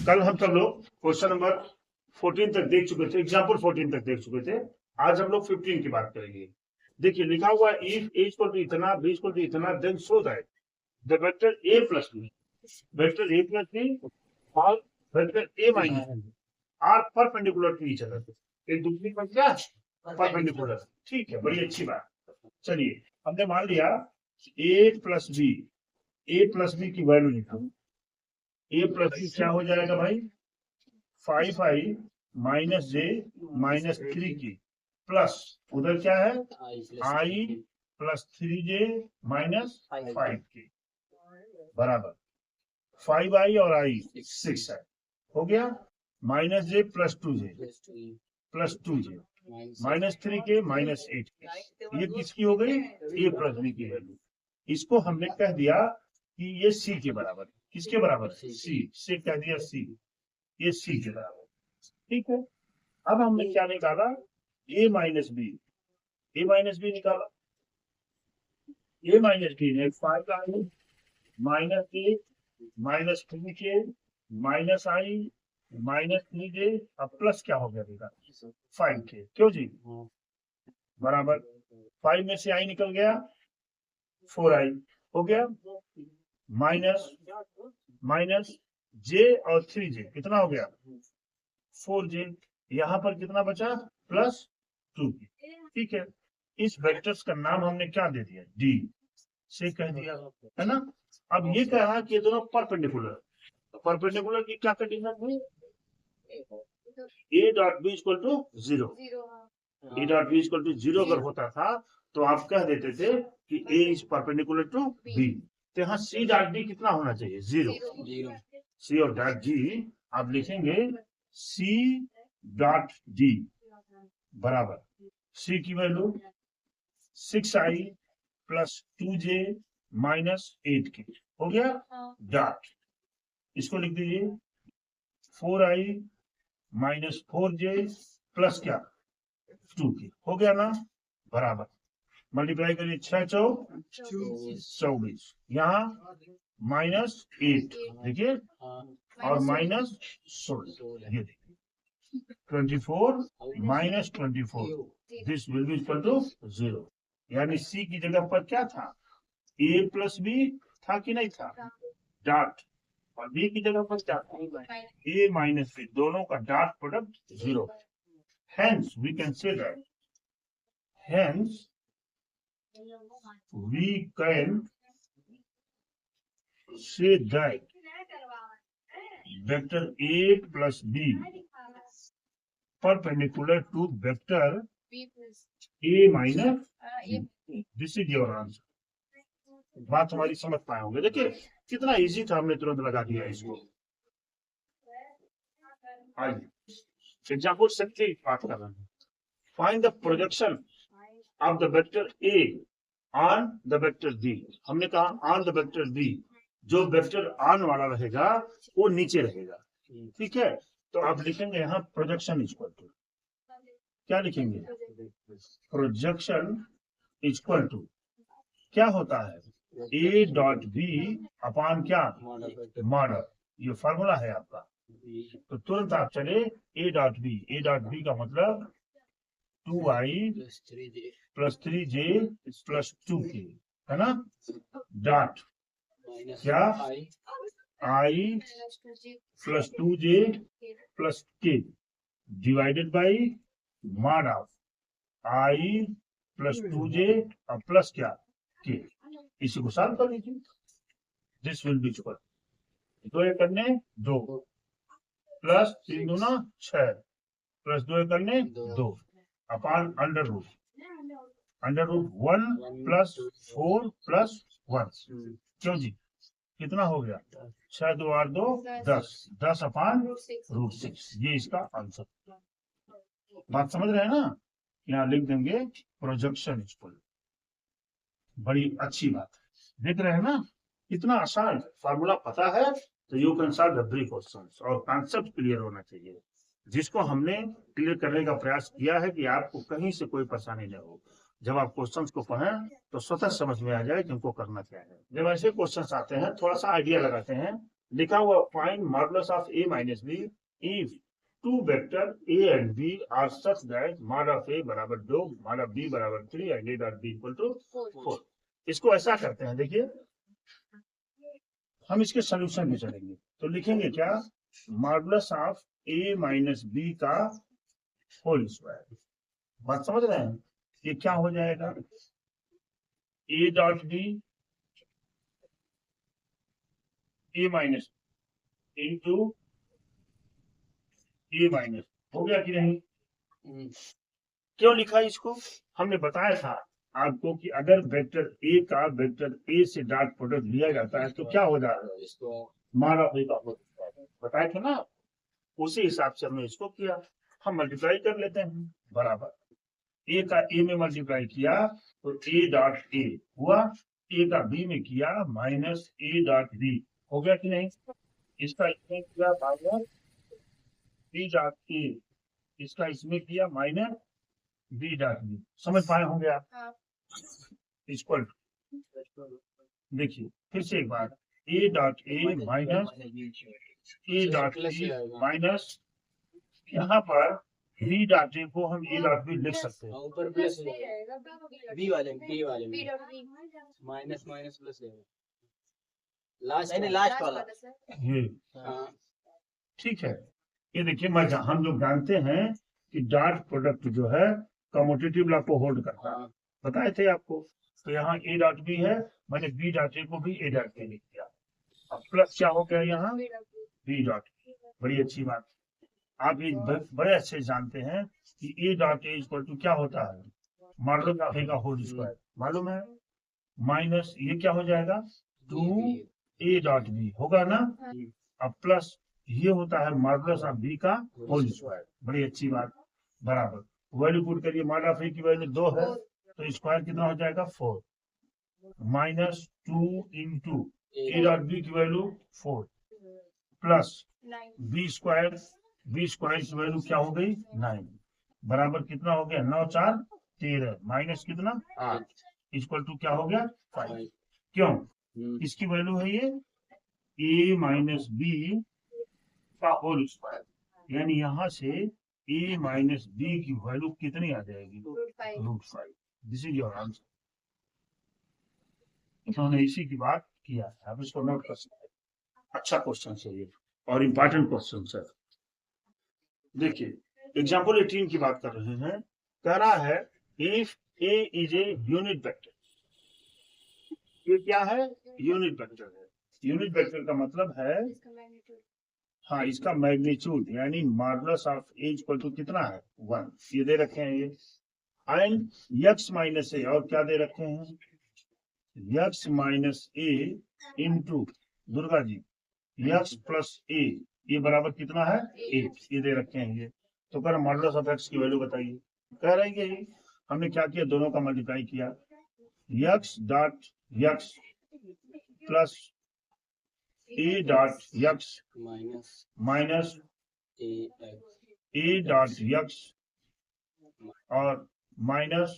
कल हम सब लोग क्वेश्चन नंबर 14 तक देख चुके थे, एग्जाम्पल 14 तक देख चुके थे। आज हम लोग 15 की बात करेंगे। देखिए लिखा हुआ है इफ a इक्वल टू इतना, b इक्वल टू इतना, then show that the vector a plus b, vector a plus b और vector a minus b are perpendicular to each other. एक दूसरे पर क्या परपेंडिकुलर। ठीक है, बड़ी अच्छी बात। चलिए हमने मान लिया a प्लस b की वैल्यू लिखा। a प्लस बी क्या हो जाएगा भाई, 5i माइनस जे माइनस 3k प्लस उधर क्या है i plus 3j minus 5k बराबर 5i और i 6 है, हो गया। Minus j plus 2j minus 3k minus 8k। ये किसकी हो गई, a प्लस बी की वैल्यू। इसको हमने कह दिया कि ये c के बराबर है। किसके बराबर है, c से कह दिया c, ये c के बराबर। ठीक है, अब हमने क्या निकाला, a माइनस बी निकाला। a माइनस बी ने 5i minus a minus 3k minus i minus 3j अब प्लस क्या हो गया बेटा 5k, क्यों जी बराबर 5 में से i निकल गया 4i हो गया, माइनस j और 3j कितना हो गया 4j, यहाँ पर कितना बचा प्लस 2k। ठीक है, इस वेक्टर्स का नाम हमने क्या दे दिया, d से कह दिया, है ना। अब ये कह रहा कि ये दोनों परपेंडिकुलर की क्या कंडीशन थी, a dot b equal to 0, a dot b equal to 0 अगर होता था तो आप कह देते थे कि a is perpendicular to b। तो यहाँ c डॉट d कितना होना चाहिए 0, c और डॉट d आप लिखेंगे c डॉट d बराबर c की value 6i plus 2j minus 8k हो गया डॉट, इसको लिख दीजिए 4i माइनस 4j प्लस क्या 2k हो गया ना बराबर, मल्टीप्लाई करिए 6 24, यहाँ माइनस 8 देखिए और माइनस 16, ये देखिए 24 minus 24, this will be equal to 0। यानी सी की जगह पर क्या था, a प्लस बी था कि नहीं था डॉट, और बी की जगह पर क्या था a माइनस बी, दोनों का dot product 0। Hence we can say that, hence we can say that vector a plus b perpendicular to vector a minus b. This is your answer. बात हमारी समझ पाए होंगे। देखिए कितना इजी था, हमने तुरंत लगा दिया इसको। आइए एग्जाम्पल 6 बात कर रहे हैं। Find the projection of the vector a on the vector b। हमने कहा ऑन द वेक्टर b, जो वेक्टर ऑन वाला रहेगा वो नीचे रहेगा। ठीक है, तो आप लिखेंगे यहाँ प्रोजेक्शन इक्वल टू, क्या लिखेंगे प्रोजेक्शन इक्वल टू क्या होता है a डॉट बी अपान क्या मॉडल, ये फॉर्मूला है आपका। तो तुरंत आप चले a डॉट बी का मतलब 2i plus 3j plus 2k है ना, डॉट क्या i plus 2j plus k divided by mod of i plus 2j और प्लस क्या k। इसी को सॉल्व कर लीजिए, दिस विल बी इक्वल 2 करने 2 प्लस 3 दूना 6 प्लस 2 करने 2 upon under root 1 plus 4 plus 1, क्यों जी कितना हो गया 6 2 8 2 10 अपान रूट 6, ये इसका आंसर। बात समझ रहे हैं ना, यहाँ लिख देंगे प्रोजेक्शन इक्वल, बड़ी अच्छी बात है। देख रहे हैं ना इतना आसान, फार्मूला पता है तो you can solve every question, और कॉन्सेप्ट क्लियर होना चाहिए, जिसको हमने क्लियर करने का प्रयास किया है कि आपको कहीं से कोई परेशानी न हो। जब आप क्वेश्चंस को पढ़ें तो स्वतः समझ में आ जाए कि हमको करना क्या है। जब ऐसे क्वेश्चंस आते हैं थोड़ा सा आइडिया लगाते हैं लिखा हुआ find modulus of a minus b if two vector a and b are such that mod of a बराबर 2, mod ऑफ b बराबर 3 and a dot b equal to 4। इसको ऐसा करते हैं, देखिए हम इसके सोल्यूशन में चलेंगे तो लिखेंगे क्या, modulus of a minus b का होल स्क्वायर। बात समझ रहे हैं, ये क्या हो जाएगा, a dot b a minus into a minus, हो गया कि नहीं। क्यों लिखा इसको, हमने बताया था आपको कि अगर वेक्टर a का वेक्टर a से डॉट प्रोडक्ट लिया जाता है तो क्या हो जाएगा, इसको mod ऑफ a का बताए थे ना, उसी हिसाब से हमने इसको किया। हम मल्टीप्लाई कर लेते हैं, बराबर a का a में मल्टीप्लाई किया तो a डॉट a हुआ, a का b में किया माइनस a डॉट b, हो गया कि नहीं। इसका इसमें किया माइनस b डॉट a, इसका इसमें किया माइनस b डॉट b, समझ पाए होंगे आप। इक्वल देखिए फिर से एक बार, a dot a minus a dot b minus, यहाँ पर b डॉट a को हम a डॉट b लिख सकते हैं, ऊपर प्लस b वाले में माइनस माइनस प्लस लास्ट वाला ये ठीक है। ये देखिए मजा, हम लोग जानते हैं कि डॉट प्रोडक्ट जो है कम्यूटेटिव लॉ को होल्ड करता है, बताए थे आपको। तो यहाँ a डॉट b है, मैंने b डॉट a को भी a डॉट b लिख दिया, अब प्लस क्या हो गया यहाँ b डॉट, बड़ी अच्छी बात। आप ये बड़े अच्छे जानते हैं कि a dot a equal to क्या होता है, मॉडुलस ऑफ a का होल स्क्वायर, मालूम है, माइनस ये क्या हो जाएगा 2a डॉट b होगा ना, अब प्लस ये होता है मॉडुलस ऑफ b का होल स्क्वायर, बड़ी अच्छी बात, बराबर वैल्यू पुट करिए, मॉड ऑफ a की वैल्यू 2 है तो स्क्वायर कितना हो जाएगा 4, minus 2 into a dot b की वैल्यू 4 प्लस b स्क्वायर की वैल्यू क्या हो गई 9, बराबर कितना हो गया 9 4 13 माइनस कितना 8 इक्वल टू क्या हो गया 5। क्यों, इसकी वैल्यू है ये a माइनस b का होल स्क्वायर, यानी यहाँ से a माइनस b की वैल्यू कितनी आ जाएगी √5। This is your answer. इन्होंने इसी की बात किया, आप इसको नोट कर सकते हैं। अच्छा क्वेश्चन है ये और इम्पोर्टेंट क्वेश्चन है। देखिए एग्जाम्पल 18 की बात कर रहे हैं, कह रहा है if a is a unit vector, ये क्या है यूनिट वेक्टर है, यूनिट वेक्टर का मतलब है हाँ इसका मैग्नीट्यूड यानी modulus of a equal to कितना है 1, ये दे रखे हैं ये, एंड x माइनस a, और क्या दे रखे हैं x माइनस a इंटू दुर्गा जी x प्लस a, ये बराबर कितना है 8, ये दे रखे हैं ये। तो कह रहा मॉडुलस ऑफ x की वैल्यू बताइए, कह रहे हैं कि हमने क्या किया, दोनों का मल्टीप्लाई किया, x dot x plus a dot x minus a dot x और माइनस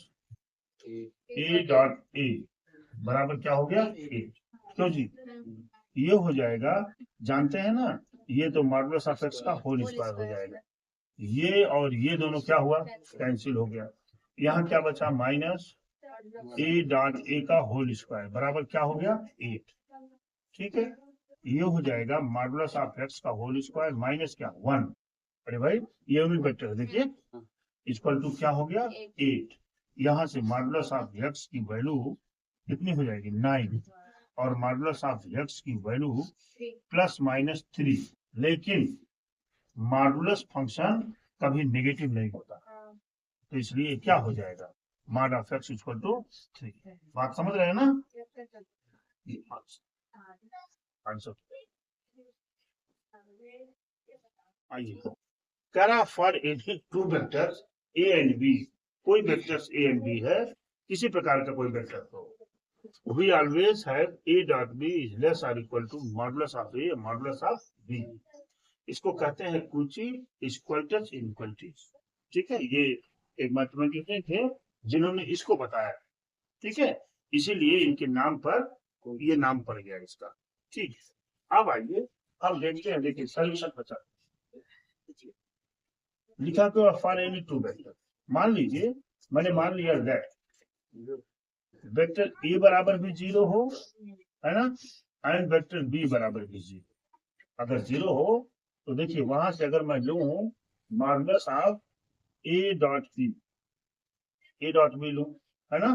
a डॉट a बराबर क्या हो गया 8। क्यों जी, ये हो जाएगा, जानते हैं ना, ये तो मॉडुलस ऑफ x का होल स्क्वायर हो जाएगा, ये और ये दोनों क्या हुआ कैंसिल हो गया, यहाँ क्या बचा माइनस a डॉट a का होल स्क्वायर बराबर क्या हो गया 8। ठीक है, ये हो जाएगा मॉडुलस ऑफ x का होल स्क्वायर माइनस क्या 1। अरे भाई ये यूनिट वेक्टर देखिए, इक्वल टू क्या हो गया 8, यहाँ से मॉडुलस ऑफ x की वैल्यू कितनी हो जाएगी 9 और मॉडुलस ऑफ x की वैल्यू प्लस माइनस 3, लेकिन मॉडुलस फंक्शन कभी नेगेटिव नहीं होता, तो इसलिए क्या हो जाएगा mod of x equal to 3। बात समझ रहे हैं ना, आंसर आइए, कह रहा for any two vectors a and b, कोई वेक्टर्स a एंड b है, किसी प्रकार का कोई वेक्टर हो, we always have a dot b is less or equal to modulus of a modulus of b, इसको कहते हैं कुची इक्वलिटीज इनइक्वलिटीज। ठीक है, ये एक मैथमेटिशियन थे जिन्होंने इसको बताया, ठीक है, इसीलिए इनके नाम पर ये नाम पड़ गया इसका। ठीक है, अब आइए हम देखते हैं, देखिए सोल्यूशन बचा लिखा तो फॉर एनी टू वेक्टर। मान लीजिए मैंने मान लिया दैट वेक्टर ए बराबर भी 0 हो, है ना, एंड वेक्टर बी बराबर भी 0। अगर 0 हो तो देखिए वहां से अगर मैं लूं modulus of a dot b लूं, है ना,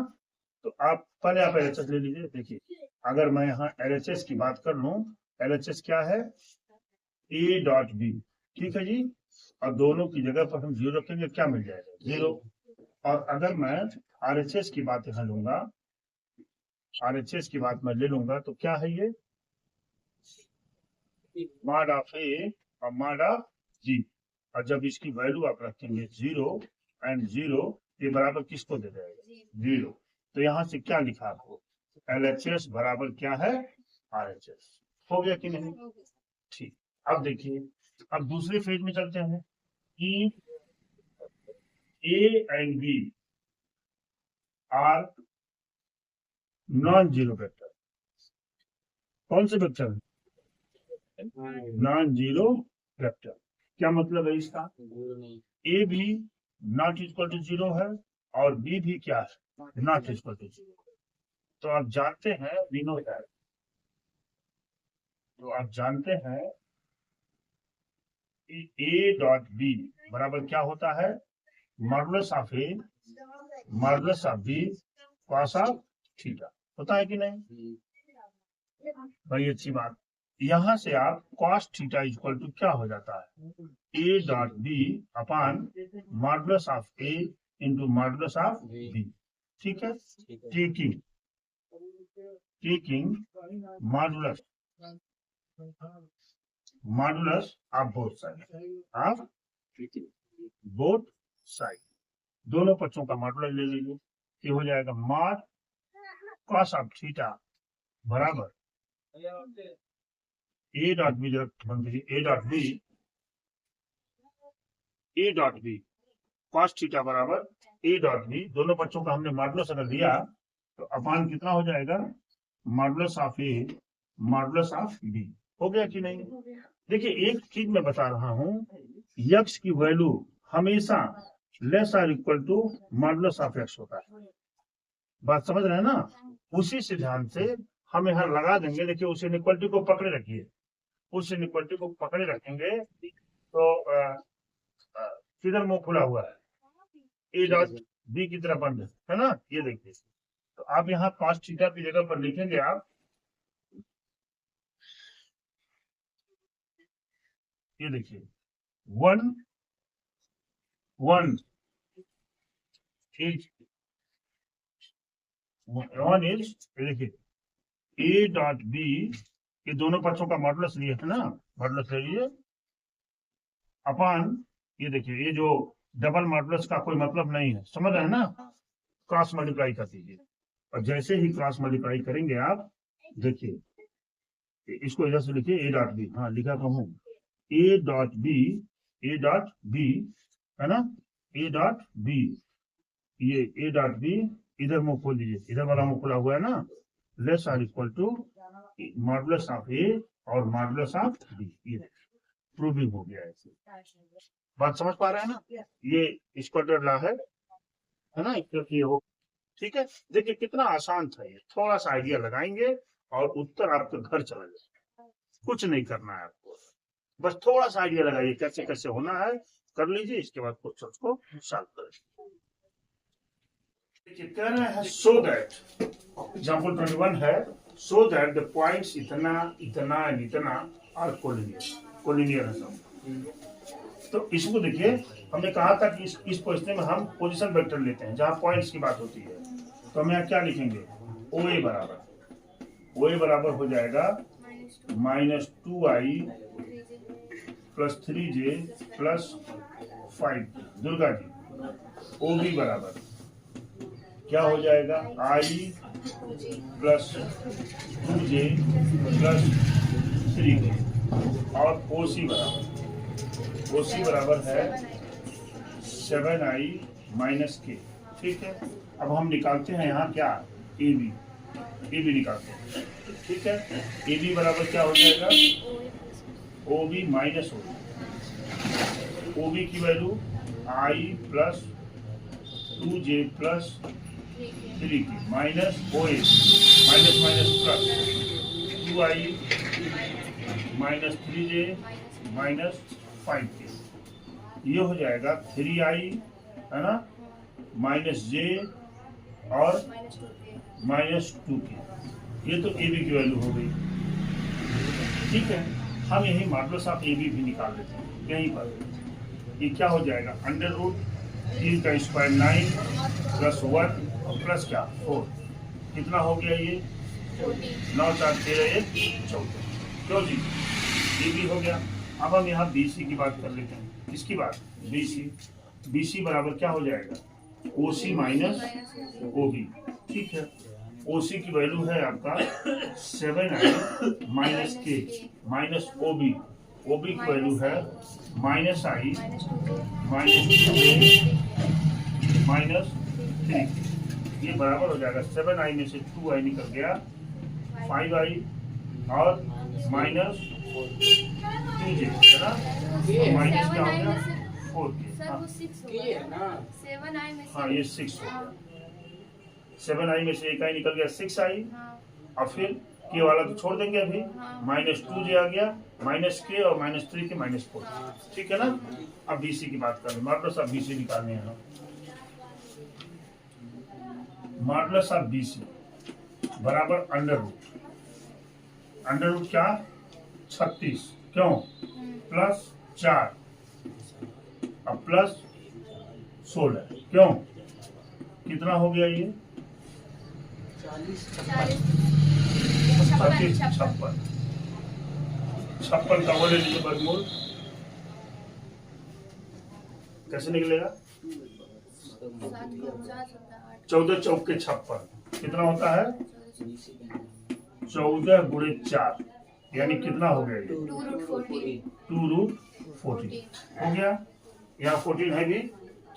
तो आप पहले आप एलएचएस ले लीजिए। देखिए अगर मैं यहाँ एलएचएस की बात कर लूं, एलएचएस क्या है, ए डॉट बी, ठीक है जी, और दोनों की जगह पर हम 0 रखेंगे, क्या मिल जाएगा 0। और अगर मैं आरएचएस की बात यहाँ लूंगा, आरएचएस की बात मैं ले लूंगा तो क्या है ये, मॉड ऑफ ए और मॉड ऑफ जी। और जब इसकी वैल्यू आप रखेंगे 0 एंड 0, ये बराबर किसको दे जाएगा 0। तो यहाँ से क्या लिखा आपको, एलएचएस बराबर क्या है आरएचएस। हो गया कि नहीं, ठीक। अब देखिए अब दूसरे फेज में चलते हैं कि a and b are non zero vector. कौन से वेक्टर है, नॉन जीरो वेक्टर। क्या मतलब है इसका, ए भी नॉट इक्वल टू 0 है और बी भी क्या है, नॉट इक्वल टू 0। तो आप जानते हैं वीनो दैट, तो आप जानते हैं ए डॉट बी बराबर क्या होता है, modulus of a modulus of b cos of theta, होता है कि नहीं, बड़ी अच्छी बात। यहां से आप कॉस थीटा इक्वल टू क्या हो जाता है, a dot b upon modulus of a into modulus of b, ठीक है। Taking modulus of both side, दोनों पक्षों का मॉडुलस ले लीजिए, ये हो जाएगा मॉड कॉस ऑफ थीटा बराबर a dot b, a dot b cos theta बराबर ए डॉट बी, दोनों पक्षों का हमने मॉडुलस अगर दिया तो अपान कितना हो जाएगा, modulus of a modulus of b. हो गया कि नहीं। देखिए एक चीज मैं बता रहा हूं, यक्स की वैल्यू हमेशा less or equal to modulus of x होता है, बात समझ रहे हैं ना। उसी सिद्धांत से हम यहाँ लगा देंगे, देखिए उस इनइक्वालिटी को पकड़े रखिए, उस इनइक्वालिटी को पकड़े रखेंगे तो किधर मुंह खुला हुआ है, ए डॉट बी की तरफ बंद है ना, ये देखिए। तो आप यहाँ कॉस थीटा की जगह पर लिखेंगे आप, ये देखिए 1 इज देखिए ए डॉट बी, ये दोनों पक्षों का मॉडुलस लिए है ना, मॉडुलस ले लीजिए अपान, ये देखिए ये जो डबल मॉडुलस का कोई मतलब नहीं है, समझ रहे हैं ना, क्रॉस मल्टीप्लाई कर दीजिए। और जैसे ही क्रॉस मल्टीप्लाई करेंगे आप देखिए इसको इधर से लिखिए ए डॉट बी, हाँ लिखा तो हूँ ए डॉट बी है ना, ए डॉट बी, ये ए डॉट बी इधर मुंह खोल दीजिए, इधर वाला मुंह खुला हुआ है ना, less or equal to modulus of a और मॉडुलस ऑफ बी, ये प्रूविंग हो गया है। बात समझ पा रहे हैं ना, ये स्क्वाड्रेटिक लॉ है ना, क्योंकि हो ठीक है। देखिए कितना आसान था ये, थोड़ा सा आइडिया लगाएंगे और उत्तर आपके घर चला जाएगा, कुछ नहीं करना है आपको, बस थोड़ा सा आइडिया लगाइए कैसे कैसे होना है, कर लीजिए, इसके बाद क्वेश्चन को सॉल्व करें। देखिए कह रहे हैं सो दैट, एग्जांपल 21 है, सो दैट द पॉइंट्स इतना इतना एंड इतना आर कोलिनियर है सब। तो इसको देखिए हमने कहा था कि इस क्वेश्चन में हम पोजीशन वेक्टर लेते हैं जहां पॉइंट्स की बात होती है, तो हम यहाँ क्या लिखेंगे, ओ ए बराबर हो जाएगा -2i plus 3j plus 5 Durga ji. O B बराबर क्या हो जाएगा, i plus 2j plus 3j। और OC बराबर है 7i माइनस k, ठीक है। अब हम निकालते हैं यहाँ क्या, AB निकालते हैं, ठीक है। AB बराबर क्या हो जाएगा, O B minus O B की value i plus 2j plus 3 की minus O A minus minus plus 2i minus 3j minus 5 के, ये हो जाएगा 3i है ना माइनस j और माइनस 2 के। ये तो ए बी की वैल्यू हो गई। ठीक है, हम यही मॉडुलस ऑफ ए बी भी निकाल लेते हैं यहीं पर। ये क्या हो जाएगा अंडर रूट 3 का स्क्वायर 9 प्लस 1 और प्लस क्या 4, कितना हो गया ये 9 4 13 1 14। क्यों जी ये भी हो गया। अब हम यहाँ बी सी की बात कर लेते हैं। किसकी बात बी सी बराबर क्या हो जाएगा ओ सी माइनस ओ बी। ठीक है, ओ सी की वैल्यू है आपका 7i माइनस के माइनस ओ बी की वैल्यू है माइनस आई माइनस माइनस 3। ये बराबर हो जाएगा 7i में से 2i निकल गया 5i और माइनस 2j है ना, माइनस क्या हो गया 4k। हाँ ये 6 हो गया। 7i में से एक i निकल गया 6i और फिर के वाला तो छोड़ देंगे अभी, माइनस 2j आ गया माइनस के और माइनस 3 के माइनस 4। ठीक है ना। अब बीसी की बात करें, मॉडुलस ऑफ बीसी निकालने हैं। मॉडुलस ऑफ बीसी बराबर अंडर रूट क्या 36 क्यों प्लस 4 अब प्लस 16 क्यों, कितना हो गया ये 56 का बोले लीजिए वर्गमूल कैसे निकलेगा 14 चौक के 56 कितना होता है 14 गुणे 4 यानी कितना हो गया ये 2 रूट 14 हो गया। यहाँ 14 है भी,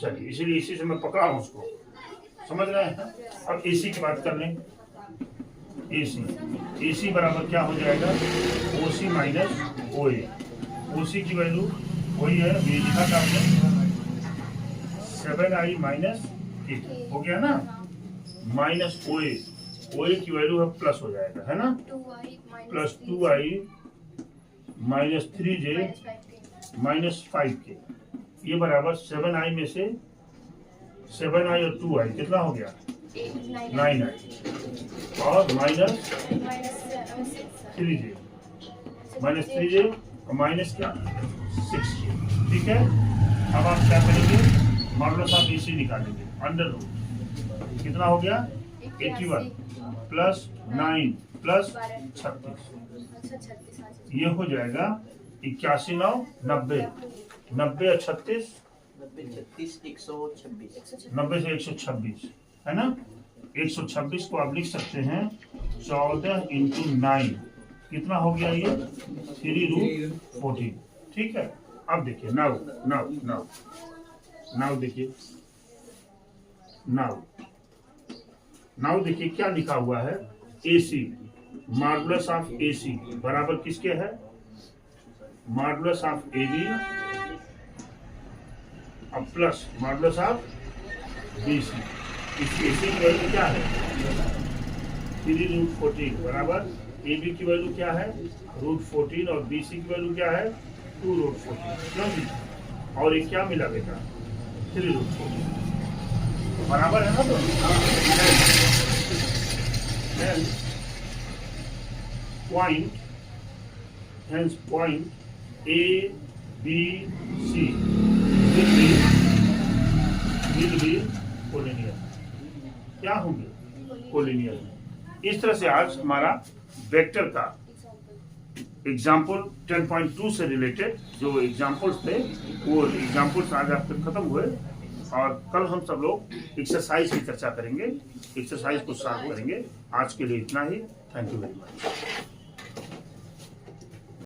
चलिए इसीलिए इसी से मैं पकड़ा हूँ उसको, समझ रहे हैं। अब एसी की बात कर लें। एसी बराबर क्या हो जाएगा ओसी माइनस ओ ए। ओसी की वैल्यू वही है ये लिखा था आपने 7i माइनस 8 हो गया ना, माइनस ओ ए की वैल्यू है प्लस हो जाएगा है ना, plus 2i minus 3j minus 5k। ये बराबर 7i में से 7i और 2i कितना हो गया 9i और माइनस 3j और माइनस क्या 6j। ठीक है, अब आप क्या करेंगे मॉडुलस ऑफ बीसी निकालेंगे। अंडर रूट कितना हो गया 81 प्लस 9 प्लस 36 ये हो जाएगा 81 9 90 90 और 36 90 से 126 है ना। 126 को आप लिख सकते हैं 14 इंटू 9 कितना हो गया ये 3 रूट 14। ठीक है, अब देखिए नाउ देखिए नाउ देखिए क्या लिखा हुआ है AC मॉडुलस ऑफ AC बराबर किसके है मॉडुलस ऑफ AB अब प्लस मॉडुलस ऑफ BC। इस AC की वैल्यू क्या है 3 रूट 14 बराबर AB की वैल्यू क्या है रूट 14 और BC की वैल्यू क्या है 2 रूट 14 क्यों जी, और ये क्या मिला बेटा 3 रूट 14 बराबर है ना। तो point A B C will be collinear क्या होंगे कोलिनियर। इस तरह से आज हमारा वेक्टर का एग्जाम्पल 10.2 से रिलेटेड जो एग्जाम्पल्स थे वो एग्जाम्पल्स आज आपके खत्म हुए और कल हम सब लोग एक्सरसाइज की चर्चा करेंगे, एक्सरसाइज को स्टार्ट करेंगे। आज के लिए इतना ही, थैंक यू वेरी मच।